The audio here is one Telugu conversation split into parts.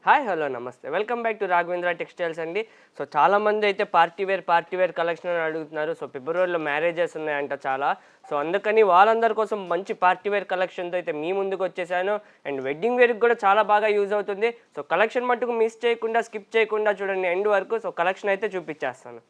హాయ్ హలో నమస్తే welcome back to Raghavendra textiles అండి. సో చాలామంది అయితే పార్టీ వేర్ కలెక్షన్ అని అడుగుతున్నారు. సో ఫిబ్రవరిలో మ్యారేజెస్ ఉన్నాయంట చాలా. సో అందుకని వాళ్ళందరి కోసం మంచి పార్టీ వేర్ కలెక్షన్తో అయితే మీ ముందుకు వచ్చేసాను. అండ్ వెడ్డింగ్ వేర్కి కూడా చాలా బాగా యూజ్ అవుతుంది. సో కలెక్షన్ మట్టుకు మిస్ చేయకుండా స్కిప్ చేయకుండా చూడండి ఎండ్ వరకు. సో కలెక్షన్ అయితే చూపించేస్తాను.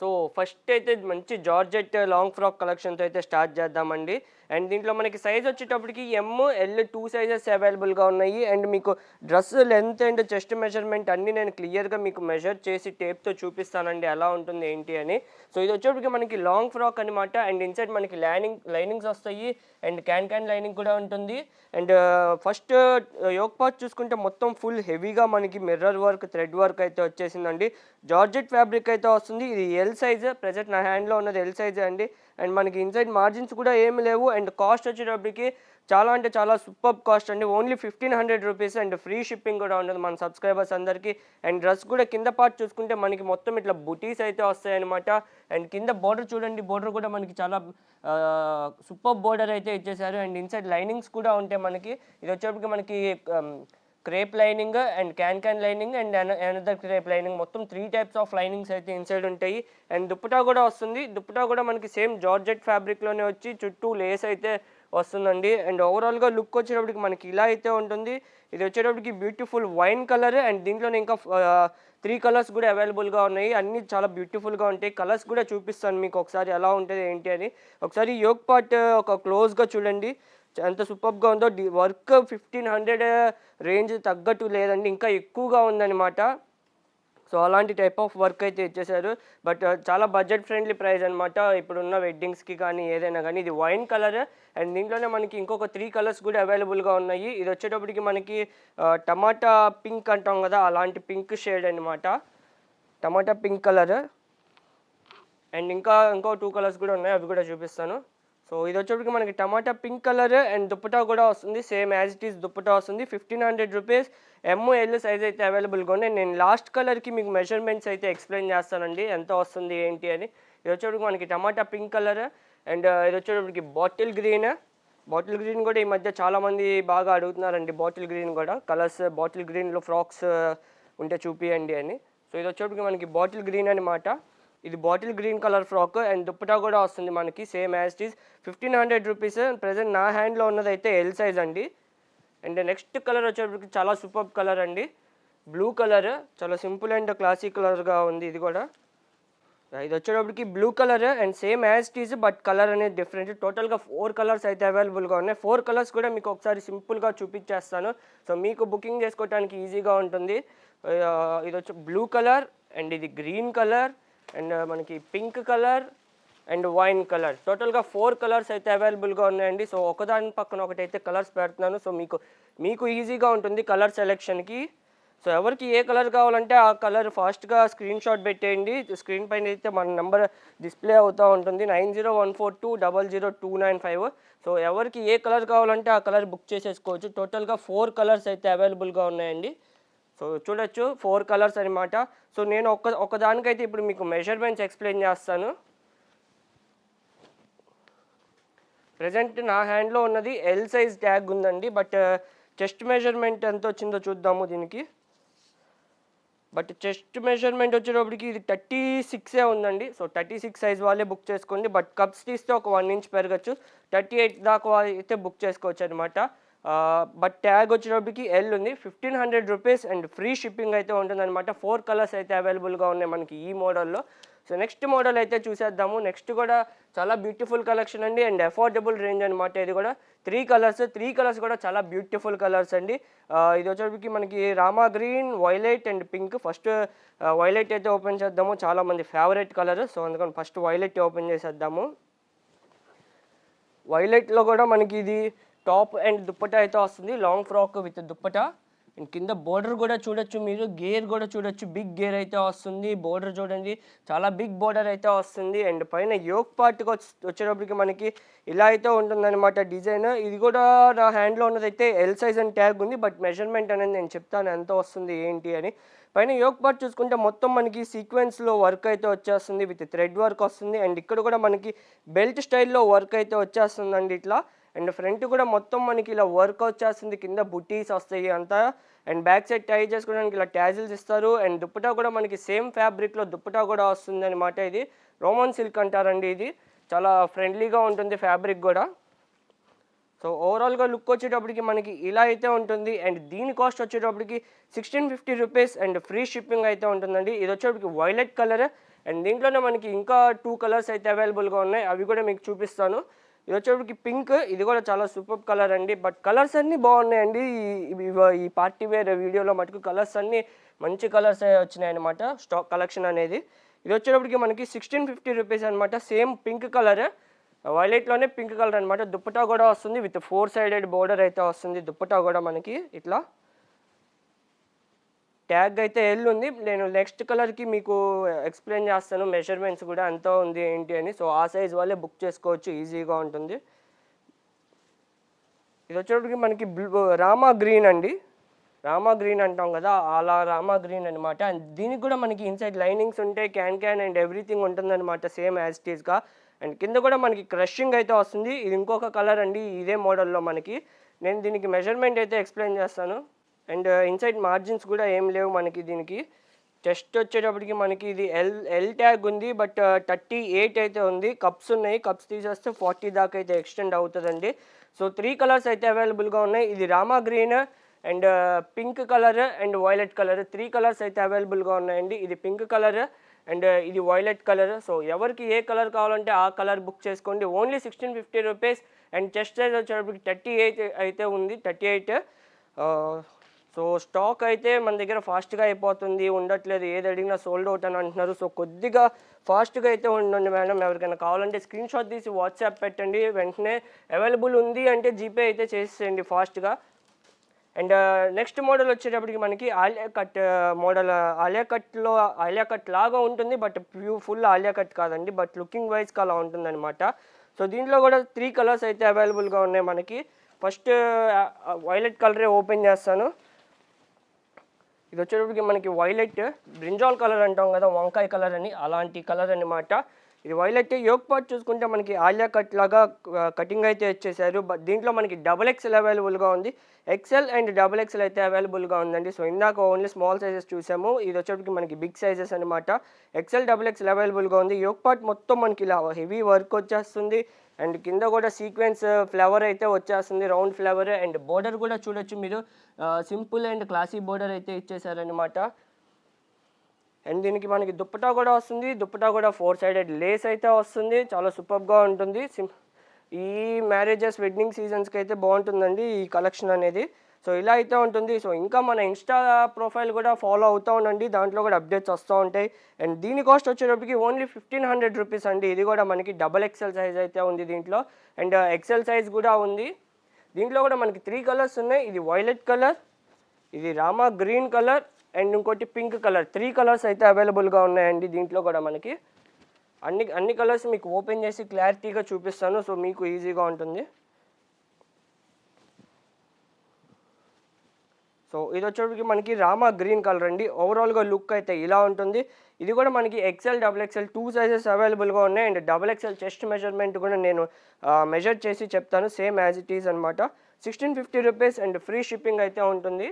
సో ఫస్ట్ అయితే మంచి జార్జెట్ లాంగ్ ఫ్రాక్ కలెక్షన్తో అయితే స్టార్ట్ చేద్దామండి. అండ్ దీంట్లో మనకి సైజ్ వచ్చేటప్పటికి ఎల్ 2 సైజెస్ అవైలబుల్గా ఉన్నాయి. అండ్ మీకు dress length and chest measurement అన్నీ నేను క్లియర్గా మీకు మెజర్ చేసి టేప్తో చూపిస్తానండి ఎలా ఉంటుంది ఏంటి అని. సో ఇది వచ్చేటప్పటికి మనకి లాంగ్ ఫ్రాక్ అనమాట. అండ్ ఇన్సైడ్ మనకి లైనింగ్స్ వస్తాయి. అండ్ క్యాన్ లైనింగ్ కూడా ఉంటుంది. అండ్ ఫస్ట్ యోక్ పార్ట్ చూసుకుంటే మొత్తం ఫుల్ హెవీగా మనకి మిర్రర్ వర్క్ థ్రెడ్ వర్క్ అయితే వచ్చేసిందండి. జార్జెట్ ఫ్యాబ్రిక్ అయితే వస్తుంది. ఇది ఎల్ సైజ్, ప్రెజెంట్ నా హ్యాండ్లో ఉన్నది ఎల్ సైజ్ అండి. అండ్ మనకి ఇన్సైడ్ మార్జిన్స్ కూడా ఏమి లేవు. అండ్ కాస్ట్ వచ్చేటప్పటికి చాలా అంటే చాలా సూపర్ కాస్ట్ అండి. Only 1500 rupees. And free shipping కూడా ఉంటుంది మన సబ్స్క్రైబర్స్ అందరికీ. అండ్ డ్రెస్ కూడా కింద పార్ట్ చూసుకుంటే మనకి మొత్తం ఇట్లా బుటీస్ అయితే వస్తాయన్నమాట. అండ్ కింద బోర్డర్ చూడండి, బోర్డర్ కూడా మనకి చాలా సూపర్ బోర్డర్ అయితే ఇచ్చేసారు. అండ్ ఇన్సైడ్ లైనింగ్స్ కూడా ఉంటాయి మనకి. ఇది వచ్చేటప్పటికి మనకి crepe lining and can lining and another crepe lining, మొత్తం 3 టైప్స్ ఆఫ్ లైనింగ్స్ అయితే ఇన్సైడ్ ఉంటాయి. అండ్ దుప్పటా కూడా వస్తుంది. దుప్పటా కూడా మనకి సేమ్ జార్జెట్ ఫ్యాబ్రిక్లోనే వచ్చి చుట్టూ లేస్ అయితే వస్తుందండి. అండ్ ఓవరాల్గా లుక్ వచ్చేటప్పటికి మనకి ఇలా అయితే ఉంటుంది. ఇది వచ్చేటప్పటికి బ్యూటిఫుల్ వైన్ కలర్. అండ్ దీంట్లోనే ఇంకా 3 కలర్స్ కూడా అవైలబుల్గా ఉన్నాయి. అన్నీ చాలా బ్యూటిఫుల్గా ఉంటాయి. కలర్స్ కూడా చూపిస్తాను మీకు ఒకసారి ఎలా ఉంటుంది ఏంటి అని. ఒకసారి యోక్ పార్ట్ ఒక క్లోజ్గా చూడండి ఎంత సూపర్గా ఉందో. వర్క్ 1500 రేంజ్ తగ్గట్టు లేదండి, ఇంకా ఎక్కువగా ఉందన్నమాట. సో అలాంటి టైప్ ఆఫ్ వర్క్ అయితే ఇచ్చేసారు. బట్ చాలా బడ్జెట్ ఫ్రెండ్లీ ప్రైస్ అనమాట ఇప్పుడున్న వెడ్డింగ్స్కి కానీ ఏదైనా కానీ. ఇది వైన్ కలర్. అండ్ దీంట్లోనే మనకి ఇంకొక 3 కలర్స్ కూడా అవైలబుల్గా ఉన్నాయి. ఇది వచ్చేటప్పటికి మనకి టమాటా పింక్ అంటాం కదా, అలాంటి పింక్ షేడ్ అనమాట, టమాటా పింక్ కలర్. అండ్ ఇంకో 2 కలర్స్ కూడా ఉన్నాయి, అవి కూడా చూపిస్తాను. సో ఇది వచ్చేప్పటికి మనకి టమాటా పింక్ కలర్. అండ్ దుప్పటా కూడా వస్తుంది same as it is dupatta వస్తుంది. 1500 రూపీస్. ఎల్ సైజ్ అయితే అవైలబుల్గా ఉన్నాయి. నేను లాస్ట్ కలర్కి మీకు మెజర్మెంట్స్ అయితే ఎక్స్ప్లెయిన్ చేస్తానండి ఎంత వస్తుంది ఏంటి అని. ఇది వచ్చేప్పటికి మనకి టమాటా పింక్ కలర్. అండ్ ఇది వచ్చేటప్పటికి బాటిల్ గ్రీన్ కూడా ఈ మధ్య చాలామంది బాగా అడుగుతున్నారండి. బాటిల్ గ్రీన్ కూడా కలర్స్, బాటిల్ గ్రీన్లో ఫ్రాక్స్ ఉంటే చూపియండి అని. సో ఇది వచ్చేప్పటికి మనకి బాటిల్ గ్రీన్ అనమాట. ఇది bottle green colour frock. And dupatta కూడా వస్తుంది మనకి same as it is. 1500 rupees. Present నా హ్యాండ్లో ఉన్నది అయితే ఎల్ సైజ్ అండి. అండ్ నెక్స్ట్ కలర్ వచ్చేటప్పటికి చాలా సూపర్ కలర్ అండి, బ్లూ కలర్. చాలా సింపుల్ అండ్ క్లాసిక్ కలర్గా ఉంది ఇది కూడా. ఇది వచ్చేటప్పటికి blue colour and same as it is, but colour అనేది డిఫరెంట్. టోటల్గా 4 కలర్స్ అయితే అవైలబుల్గా ఉన్నాయి. 4 కలర్స్ కూడా మీకు ఒకసారి సింపుల్గా చూపించేస్తాను. సో మీకు బుకింగ్ చేసుకోవడానికి ఈజీగా ఉంటుంది. ఇది వచ్చి బ్లూ కలర్ అండ్ ఇది గ్రీన్ కలర్ అండ్ మనకి pink colour and wine colour. టోటల్గా 4 కలర్స్ అయితే అవైలబుల్గా ఉన్నాయండి. సో ఒకదాని పక్కన ఒకటైతే కలర్స్ పెడుతున్నాను. సో మీకు ఈజీగా ఉంటుంది కలర్ సెలెక్షన్కి. సో ఎవరికి ఏ కలర్ కావాలంటే ఆ కలర్ ఫాస్ట్గా స్క్రీన్ షాట్ పెట్టేయండి. స్క్రీన్ పైన అయితే మన నెంబర్ డిస్ప్లే అవుతూ ఉంటుంది 9014200295. సో ఎవరికి ఏ కలర్ కావాలంటే ఆ కలర్ బుక్ చేసేసుకోవచ్చు. టోటల్గా 4 కలర్స్ అయితే అవైలబుల్గా ఉన్నాయండి. సో చూడొచ్చు 4 కలర్స్ అనమాట. సో నేను ఒకదానికైతే ఇప్పుడు మీకు మెజర్మెంట్స్ ఎక్స్ప్లెయిన్ చేస్తాను. ప్రజెంట్ నా హ్యాండ్లో ఉన్నది ఎల్ సైజ్ ట్యాగ్ ఉందండి. బట్ చెస్ట్ మెజర్మెంట్ ఎంత వచ్చిందో చూద్దాము దీనికి. బట్ చెస్ట్ మెజర్మెంట్ వచ్చేటప్పటికి ఇది 36 ఉందండి. సో 36 సైజ్ వాళ్ళే బుక్ చేసుకోండి. బట్ కప్స్ తీస్తే ఒక 1 ఇంచ్ పెరగచ్చు. 38 దాకా అయితే బుక్ చేసుకోవచ్చు అనమాట. బట్ ట్యాగ్ వచ్చేటప్పటికి ఎల్ ఉంది. 1500 రూపీస్ అండ్ ఫ్రీ షిప్పింగ్ అయితే ఉంటుందన్నమాట. 4 కలర్స్ అయితే అవైలబుల్గా ఉన్నాయి మనకి ఈ మోడల్లో. సో నెక్స్ట్ మోడల్ అయితే చూసేద్దాము. నెక్స్ట్ కూడా చాలా బ్యూటిఫుల్ కలెక్షన్ అండి అండ్ అఫోర్డబుల్ రేంజ్ అనమాట. ఇది కూడా 3 కలర్స్ కూడా చాలా బ్యూటిఫుల్ కలర్స్ అండి. ఇది వచ్చేటప్పటికి మనకి Rama green, violet and pink. First violet అయితే ఓపెన్ చేద్దాము, చాలామంది ఫేవరెట్ కలర్. సో అందుకని ఫస్ట్ వైలెట్ ఓపెన్ చేసేద్దాము. వైలెట్లో కూడా మనకి ఇది టాప్ అండ్ దుప్పటా అయితే వస్తుంది, long frock with dupatta. And కింద బోర్డర్ కూడా చూడొచ్చు మీరు, గేర్ కూడా చూడొచ్చు, బిగ్ గేర్ అయితే వస్తుంది. బోర్డర్ చూడండి చాలా బిగ్ బోర్డర్ అయితే వస్తుంది. అండ్ పైన యోక్ పార్ట్కి వచ్చేటప్పటికి మనకి ఇలా అయితే ఉంటుందన్నమాట డిజైన్. ఇది కూడా నా హ్యాండ్లో ఉన్నదైతే ఎల్ సైజ్ అని ట్యాగ్ ఉంది, బట్ మెజర్మెంట్ అనేది నేను చెప్తాను ఎంత వస్తుంది ఏంటి అని. పైన యోక్ పార్ట్ చూసుకుంటే మొత్తం మనకి సీక్వెన్స్లో వర్క్ అయితే వచ్చేస్తుంది, విత్ థ్రెడ్ వర్క్ వస్తుంది. అండ్ ఇక్కడ కూడా మనకి బెల్ట్ స్టైల్లో వర్క్ అయితే వచ్చేస్తుందండి ఇట్లా. అండ్ ఫ్రంట్ కూడా మొత్తం మనకి ఇలా వర్క్ వచ్చేస్తుంది, కింద బుటీస్ వస్తాయి అంతా. అండ్ బ్యాక్ సైడ్ టై చేసుకోవడానికి ఇలా ట్యాజిల్స్ ఇస్తారు. అండ్ దుప్పటా కూడా మనకి సేమ్ ఫ్యాబ్రిక్లో దుప్పటా కూడా వస్తుంది అనమాట. ఇది రోమన్ సిల్క్ అంటారండి. ఇది చాలా ఫ్రెండ్లీగా ఉంటుంది ఫ్యాబ్రిక్ కూడా. సో ఓవరాల్గా లుక్ వచ్చేటప్పటికి మనకి ఇలా అయితే ఉంటుంది. అండ్ దీని కాస్ట్ వచ్చేటప్పటికి 1650 రూపీస్ అండ్ ఫ్రీ షిప్పింగ్ అయితే ఉంటుందండి. ఇది వచ్చేటప్పటికి వైలెట్ కలర్. అండ్ దీంట్లోనే మనకి ఇంకా 2 కలర్స్ అయితే అవైలబుల్గా ఉన్నాయి, అవి కూడా మీకు చూపిస్తాను. ఇది వచ్చేటప్పటికి పింక్, ఇది కూడా చాలా సూపర్ కలర్ అండి. బట్ కలర్స్ అన్నీ బాగున్నాయండి. ఈ పార్టీ వేర్ వీడియోలో మటుకు కలర్స్ అన్నీ మంచి కలర్స్ వచ్చినాయి అనమాట, స్టాక్ కలెక్షన్ అనేది. ఇది వచ్చేటప్పటికి మనకి 1650 రూపీస్ అనమాట. సేమ్ పింక్ కలర్, వైలెట్లోనే పింక్ కలర్ అనమాట. దుప్పటా కూడా వస్తుంది, విత్ 4 సైడెడ్ బోర్డర్ అయితే వస్తుంది. దుప్పటా కూడా మనకి ఇట్లా ట్యాగ్ అయితే ఎల్ ఉంది. నేను నెక్స్ట్ కలర్కి మీకు ఎక్స్ప్లెయిన్ చేస్తాను మెజర్మెంట్స్ కూడా ఎంత ఉంది ఏంటి అని. సో ఆ సైజ్ వాళ్ళే బుక్ చేసుకోవచ్చు, ఈజీగా ఉంటుంది. ఇది వచ్చేటప్పటికి మనకి రామా గ్రీన్ అండి, రామా గ్రీన్ అంటాం కదా, అలా రామా గ్రీన్ అనమాట. అండ్ దీనికి కూడా మనకి ఇన్సైడ్ లైనింగ్స్ ఉంటాయి, క్యాన్ అండ్ ఎవ్రీథింగ్ ఉంటుందన్నమాట, సేమ్ యాజ్ ఇట్ ఈస్గా. అండ్ కింద కూడా మనకి క్రషింగ్ అయితే వస్తుంది. ఇది ఇంకొక కలర్ అండి ఇదే మోడల్లో మనకి. నేను దీనికి మెజర్మెంట్ అయితే ఎక్స్ప్లెయిన్ చేస్తాను. అండ్ ఇన్సైడ్ మార్జిన్స్ కూడా ఏం లేవు మనకి దీనికి. చెస్ట్ వచ్చేటప్పటికి మనకి ఇది ఎల్ ట్యాగ్ ఉంది, బట్ 38 అయితే ఉంది. కప్స్ ఉన్నాయి, కప్స్ తీసేస్తే 40 దాకా అయితే ఎక్స్టెండ్ అవుతుందండి. సో 3 కలర్స్ అయితే అవైలబుల్గా ఉన్నాయి. ఇది Rama green and pink colour and violet colour, 3 colours అయితే అవైలబుల్గా ఉన్నాయండి. ఇది పింక్ కలర్ అండ్ ఇది వైలెట్ కలర్. సో ఎవరికి ఏ కలర్ కావాలంటే ఆ కలర్ బుక్ చేసుకోండి. Only 1650 rupees. And chest size వచ్చేటప్పటికి 38 అయితే ఉంది, 38. సో స్టాక్ అయితే మన దగ్గర ఫాస్ట్గా అయిపోతుంది, ఉండట్లేదు, ఏది అడిగినా సోల్డ్ అవుట్ అని అంటున్నారు. సో కొద్దిగా ఫాస్ట్గా అయితే ఉండండి మేడం. ఎవరికైనా కావాలంటే స్క్రీన్ షాట్ తీసి వాట్సాప్ పెట్టండి, వెంటనే అవైలబుల్ ఉంది అంటే జీపే అయితే చేసేయండి ఫాస్ట్గా. అండ్ నెక్స్ట్ మోడల్ వచ్చేటప్పటికి మనకి Alia cut model. Alia cut లాగా ఉంటుంది, బట్ ఫుల్ ఆలియా కట్ కాదండి, బట్ లుకింగ్ వైజ్కి అలా ఉంటుందన్నమాట. సో దీంట్లో కూడా 3 కలర్స్ అయితే అవైలబుల్గా ఉన్నాయి మనకి. ఫస్ట్ వైలెట్ కలరే ఓపెన్ చేస్తాను. ఇది వచ్చేటప్పటికి మనకి వైలెట్, బ్రింజాల్ కలర్ అంటాం కదా, వంకాయ కలర్ అని, అలాంటి కలర్ అనమాట. ఇది వైలెట్. యోక్ పార్ట్ చూసుకుంటే మనకి ఆలియా కట్ లాగా కటింగ్ అయితే ఇచ్చేసారు. బట్ దీంట్లో మనకి XXL అవైలబుల్గా ఉంది, ఎక్సెల్ అండ్ XXL అయితే అవైలబుల్గా ఉందండి. సో ఇందాక ఓన్లీ స్మాల్ సైజెస్ చూసాము, ఇది వచ్చేటప్పటికి మనకి బిగ్ సైజెస్ అనమాట. XL XXL అవైలబుల్గా ఉంది. యోక్ పార్ట్ మొత్తం మనకి ఇలా హెవీ వర్క్ వచ్చేస్తుంది. అండ్ కింద కూడా సీక్వెన్స్ ఫ్లవర్ అయితే వచ్చేస్తుంది, రౌండ్ ఫ్లవర్. అండ్ బోర్డర్ కూడా చూడొచ్చు మీరు, సింపుల్ అండ్ క్లాసీ బోర్డర్ అయితే ఇచ్చేసారనమాట. అండ్ దీనికి మనకి దుప్పటా కూడా వస్తుంది, దుప్పటా కూడా 4 సైడెడ్ లేస్ అయితే వస్తుంది, చాలా సూపర్గా ఉంటుంది. ఈ మ్యారేజెస్ వెడ్డింగ్ సీజన్స్కి అయితే బాగుంటుందండి ఈ కలెక్షన్ అనేది. సో ఇలా అయితే ఉంటుంది. సో ఇంకా మన ఇన్స్టా ప్రొఫైల్ కూడా ఫాలో అవుతూ ఉండండి, దాంట్లో కూడా అప్డేట్స్ వస్తూ ఉంటాయి. అండ్ దీని కాస్ట్ వచ్చేటప్పటికి ఓన్లీ 1500 రూపీస్ అండి. ఇది కూడా మనకి XXL సైజ్ అయితే ఉంది దీంట్లో, అండ్ ఎక్సెల్ సైజ్ కూడా ఉంది. దీంట్లో కూడా మనకి 3 కలర్స్ ఉన్నాయి. ఇది వైలెట్ కలర్, ఇది రామా గ్రీన్ కలర్ అండ్ ఇంకోటి పింక్ కలర్. 3 కలర్స్ అయితే అవైలబుల్గా ఉన్నాయండి దీంట్లో కూడా మనకి. అన్ని కలర్స్ మీకు ఓపెన్ చేసి క్లారిటీగా చూపిస్తాను, సో మీకు ఈజీగా ఉంటుంది. సో ఇది వచ్చేటప్పటికి మనకి రామా గ్రీన్ కలర్ అండి. ఓవరాల్గా లుక్ అయితే ఇలా ఉంటుంది. ఇది కూడా మనకి XL XXL 2 సైజెస్ అవైలబుల్గా ఉన్నాయి. అండ్ XXL చెస్ట్ మెజర్మెంట్ కూడా నేను మెజర్ చేసి చెప్తాను, సేమ్ యాజ్ ఇట్ ఈజ్ అనమాట. 1650 రూపీస్ అండ్ ఫ్రీ షిప్పింగ్ అయితే ఉంటుంది.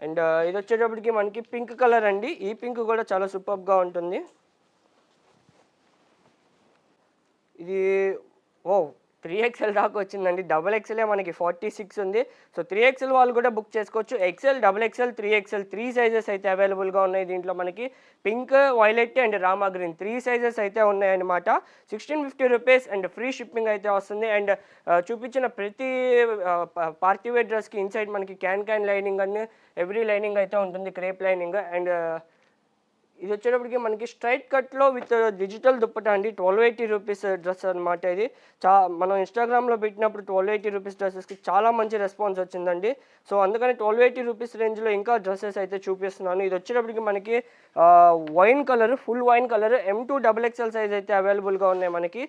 అండ్ ఇది వచ్చేటప్పటికి మనకి పింక్ కలర్ అండి. ఈ పింక్ కూడా చాలా సూపర్గా ఉంటుంది. ఇది 3XL దాకా వచ్చిందండి. XXL మనకి 46 ఉంది. సో 3XL వాళ్ళు కూడా బుక్ చేసుకోవచ్చు. XL XXL 3XL 3 సైజెస్ అయితే అవైలబుల్గా ఉన్నాయి దీంట్లో మనకి. Pink, violet and Rama green 3 sizes అయితే ఉన్నాయన్నమాట. 1650 రూపీస్ అండ్ ఫ్రీ షిప్పింగ్ అయితే వస్తుంది. అండ్ చూపించిన ప్రతి పార్టీ వేర్ డ్రెస్కి ఇన్సైడ్ మనకి can lining and every lining అయితే ఉంటుంది, క్రేప్ లైనింగ్. అండ్ ఇది వచ్చేటప్పటికి మనకి స్ట్రైట్ కట్లో విత్ డిజిటల్ దుప్పటా అండి. 1280 రూపీస్ డ్రెస్ అనమాట ఇది. మనం ఇన్‌స్టాగ్రామ్‌లో పెట్టినప్పుడు 1280 రూపీస్ డ్రెసెస్‌కి చాలా మంచి రెస్పాన్స్ వచ్చిందండి. సో, అందుకని 1280 రూపీస్ రేంజ్‌లో ఇంకా డ్రెసెస్ అయితే చూపిస్తున్నాను. ఇది వచ్చేటప్పటికి మనకి wine colour, full wine colour M2 double XL size అయితే అవైలబుల్‌గా ఉన్నాయి మనకి.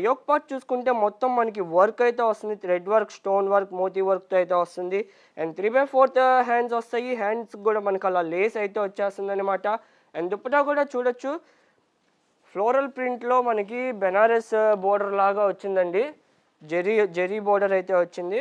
యోక్ పార్ట్ చూసుకుంటే మొత్తం మనకి వర్క్ అయితే వస్తుంది. థ్రెడ్ వర్క్, స్టోన్ వర్క్, మోతీ వర్క్‌తో అయితే వస్తుంది. అండ్ 3/4 హ్యాండ్స్ వస్తాయి. హ్యాండ్స్‌కి కూడా మనకి అలా లేస్ అయితే వచ్చేస్తుందనమాట. అండ్ దుప్పటా కూడా చూడొచ్చు ఫ్లోరల్ ప్రింట్లో మనకి బెనారస్ బోర్డర్ లాగా వచ్చిందండి. జెరీ బోర్డర్ అయితే వచ్చింది.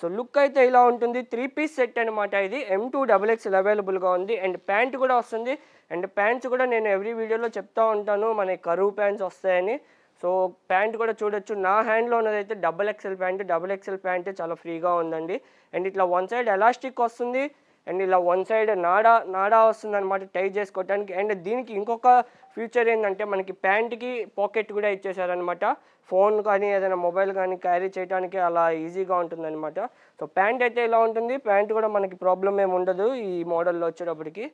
సో లుక్ అయితే ఇలా ఉంటుంది. 3 పీస్ సెట్ అనమాట ఇది. M2 డబుల్ ఎక్స్ఎల్ అవైలబుల్గా ఉంది. అండ్ ప్యాంట్ కూడా వస్తుంది. అండ్ ప్యాంట్స్ కూడా నేను ఎవ్రీ వీడియోలో చెప్తా ఉంటాను మనకి కరువు ప్యాంట్స్ వస్తాయని. సో ప్యాంట్ కూడా చూడొచ్చు. నా హ్యాండ్లో ఉన్నదైతే double XL pant. Double XL pant చాలా ఫ్రీగా ఉందండి. అండ్ ఇట్లా వన్ సైడ్ ఎలాస్టిక్ వస్తుంది. అండ్ ఇలా వన్ సైడ్ నాడా వస్తుందన్నమాట టై చేసుకోవడానికి. అండ్ దీనికి ఇంకొక ఫ్యూచర్ ఏంటంటే మనకి ప్యాంట్కి పాకెట్ కూడా ఇచ్చేసారనమాట. ఫోన్ కానీ ఏదైనా మొబైల్ కానీ క్యారీ చేయడానికి అలా ఈజీగా ఉంటుందన్నమాట. సో ప్యాంట్ అయితే ఇలా ఉంటుంది. ప్యాంట్ కూడా మనకి ప్రాబ్లం ఏమి ఉండదు ఈ మోడల్లో వచ్చేటప్పటికి.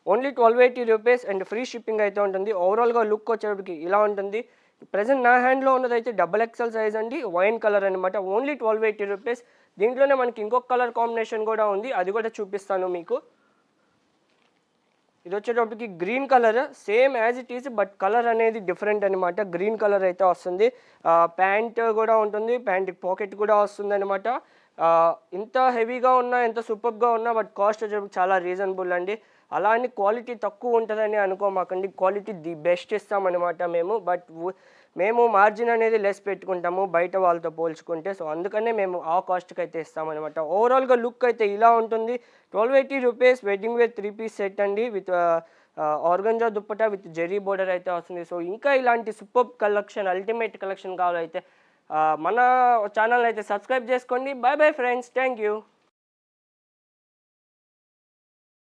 Only 1280 rupees and free shipping అయితే ఉంటుంది. ఓవరాల్గా లుక్ వచ్చేటప్పటికి ఇలా ఉంటుంది. ప్రెజెంట్ నా హ్యాండ్లో ఉన్నదైతే డబుల్ ఎక్స్ఎల్ సైజ్ అండి. వైన్ కలర్ అనమాట. Only 1280 rupees. దీంట్లోనే మనకి ఇంకొక కలర్ కాంబినేషన్ కూడా ఉంది. అది కూడా చూపిస్తాను మీకు. ఇది వచ్చేటప్పటికి green colour same as it is, but colour అనేది డిఫరెంట్ అనమాట. గ్రీన్ కలర్ అయితే వస్తుంది. ప్యాంట్ కూడా ఉంటుంది. ప్యాంట్కి పాకెట్ కూడా వస్తుంది అనమాట. ఇంత హెవీగా ఉన్నా, ఎంత సూపర్గా ఉన్నా, బట్ కాస్ట్ వచ్చేటప్పుడు చాలా రీజనబుల్ అండి. అలా అని క్వాలిటీ తక్కువ ఉంటుందని అనుకోమాకండి. క్వాలిటీ ది బెస్ట్ ఇస్తామన్నమాట మేము. బట్ మేము మార్జిన్ అనేది లెస్ పెట్టుకుంటాము బయట వాళ్ళతో పోల్చుకుంటే. సో అందుకనే మేము ఆ కాస్ట్కి అయితే ఇస్తామన్నమాట. ఓవరాల్గా లుక్ అయితే ఇలా ఉంటుంది. 1280 rupees wedding wear 3 piece set అండి. With organza dupatta with zari border అయితే వస్తుంది. సో ఇంకా ఇలాంటి సూపర్ కలెక్షన్, అల్టిమేట్ కలెక్షన్ కావాలైతే మన ఛానల్ అయితే సబ్స్క్రైబ్ చేసుకోండి. Bye bye friends, thank you.